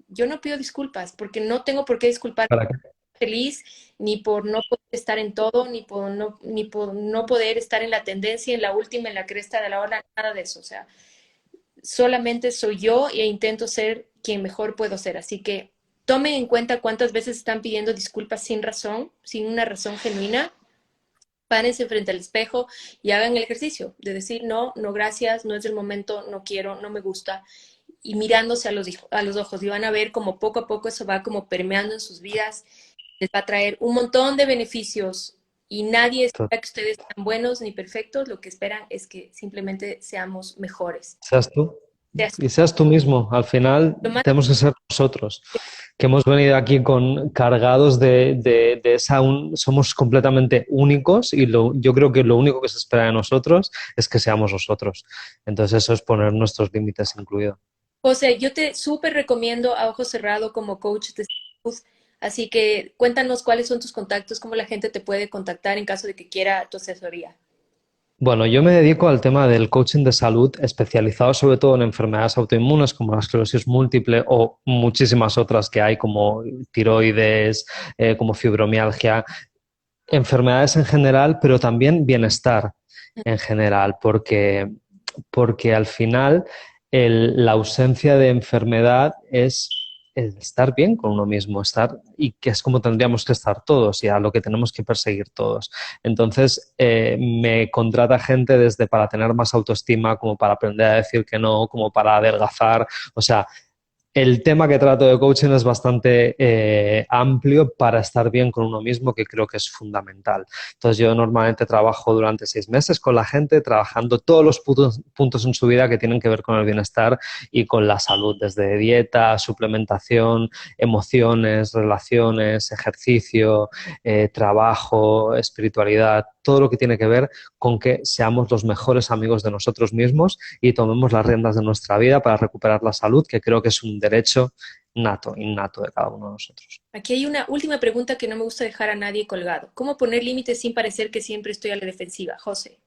yo no pido disculpas, porque no tengo por qué disculparme ¿Para qué? feliz, ni por no poder estar en todo, ni por no poder estar en la tendencia, en la última, en la cresta de la ola, nada de eso. O sea, solamente soy yo e intento ser quien mejor puedo ser. Así que tomen en cuenta cuántas veces están pidiendo disculpas sin razón, sin una razón genuina. Párense frente al espejo y hagan el ejercicio de decir no, no gracias, no es el momento, no quiero, no me gusta. Y mirándose a los ojos y van a ver como poco a poco eso va como permeando en sus vidas, les va a traer un montón de beneficios y nadie espera que ustedes sean buenos ni perfectos, lo que esperan es que simplemente seamos mejores. Seas tú. Seas Y seas tú mismo. Al final lo más tenemos que ser nosotros, que hemos venido aquí cargados de esa... somos completamente únicos y yo creo que lo único que se espera de nosotros es que seamos nosotros. Entonces eso es poner nuestros límites incluido. José, yo te súper recomiendo a Ojo Cerrado como coach de salud, así que cuéntanos cuáles son tus contactos, cómo la gente te puede contactar en caso de que quiera tu asesoría. Bueno, yo me dedico al tema del coaching de salud, especializado sobre todo en enfermedades autoinmunes como la esclerosis múltiple o muchísimas otras que hay como tiroides, como fibromialgia, enfermedades en general, pero también bienestar en general, porque al final la ausencia de enfermedad es el estar bien con uno mismo, y que es como tendríamos que estar todos y a lo que tenemos que perseguir todos. Entonces, me contrata gente desde para tener más autoestima, como para aprender a decir que no, como para adelgazar, o sea, el tema que trato de coaching es bastante amplio para estar bien con uno mismo, que creo que es fundamental. Entonces yo normalmente trabajo durante 6 meses con la gente, trabajando todos los puntos en su vida que tienen que ver con el bienestar y con la salud, desde dieta, suplementación, emociones, relaciones, ejercicio, trabajo, espiritualidad, todo lo que tiene que ver con que seamos los mejores amigos de nosotros mismos y tomemos las riendas de nuestra vida para recuperar la salud, que creo que es un derecho innato de cada uno de nosotros. Aquí hay una última pregunta que no me gusta dejar a nadie colgado. ¿Cómo poner límites sin parecer que siempre estoy a la defensiva? José.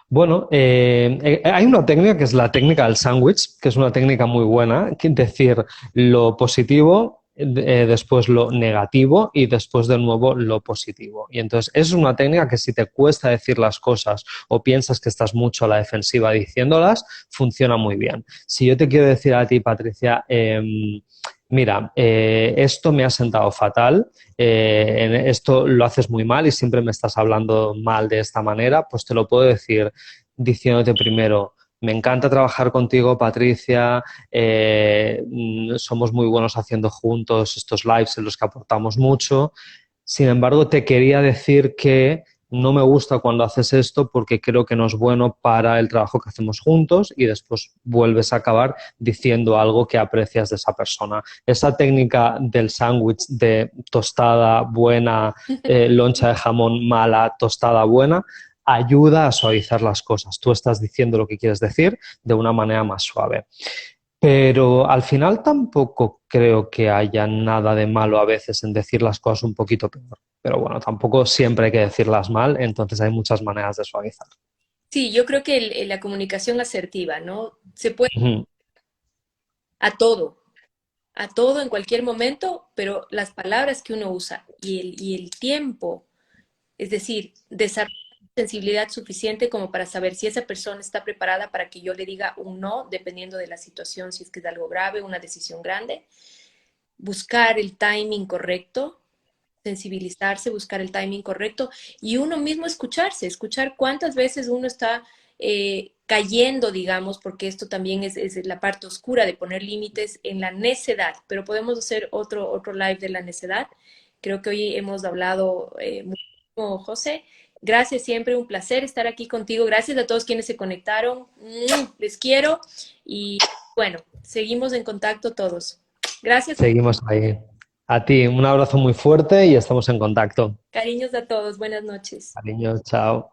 Bueno, hay una técnica que es la técnica del sándwich, que es una técnica muy buena, que es decir lo positivo, después lo negativo y después de nuevo lo positivo. Y entonces es una técnica que si te cuesta decir las cosas o piensas que estás mucho a la defensiva diciéndolas, funciona muy bien. Si yo te quiero decir a ti, Patricia, mira, esto me ha sentado fatal, esto lo haces muy mal y siempre me estás hablando mal de esta manera, pues te lo puedo decir diciéndote primero, me encanta trabajar contigo, Patricia, somos muy buenos haciendo juntos estos lives en los que aportamos mucho. Sin embargo, te quería decir que no me gusta cuando haces esto porque creo que no es bueno para el trabajo que hacemos juntos y después vuelves a acabar diciendo algo que aprecias de esa persona. Esa técnica del sándwich de tostada buena, loncha de jamón mala, tostada buena, ayuda a suavizar las cosas. Tú estás diciendo lo que quieres decir de una manera más suave. Pero al final tampoco creo que haya nada de malo a veces en decir las cosas un poquito peor. Pero bueno, tampoco siempre hay que decirlas mal, entonces hay muchas maneras de suavizar. Sí, yo creo que la comunicación asertiva, ¿no? Se puede Ujú. a todo, a todo en cualquier momento, pero las palabras que uno usa y el tiempo, es decir, desarrollar sensibilidad suficiente como para saber si esa persona está preparada para que yo le diga un no, dependiendo de la situación, si es que es algo grave, una decisión grande, buscar el timing correcto, sensibilizarse, buscar el timing correcto y uno mismo escucharse, escuchar cuántas veces uno está cayendo, digamos, porque esto también es la parte oscura de poner límites en la necedad, pero podemos hacer otro live de la necedad. Creo que hoy hemos hablado muchísimo, José. Gracias, siempre un placer estar aquí contigo. Gracias a todos quienes se conectaron. Les quiero y bueno, seguimos en contacto todos. Gracias, Seguimos ahí. A ti, un abrazo muy fuerte y estamos en contacto. cariños a todos. Buenas noches. Cariño, chao.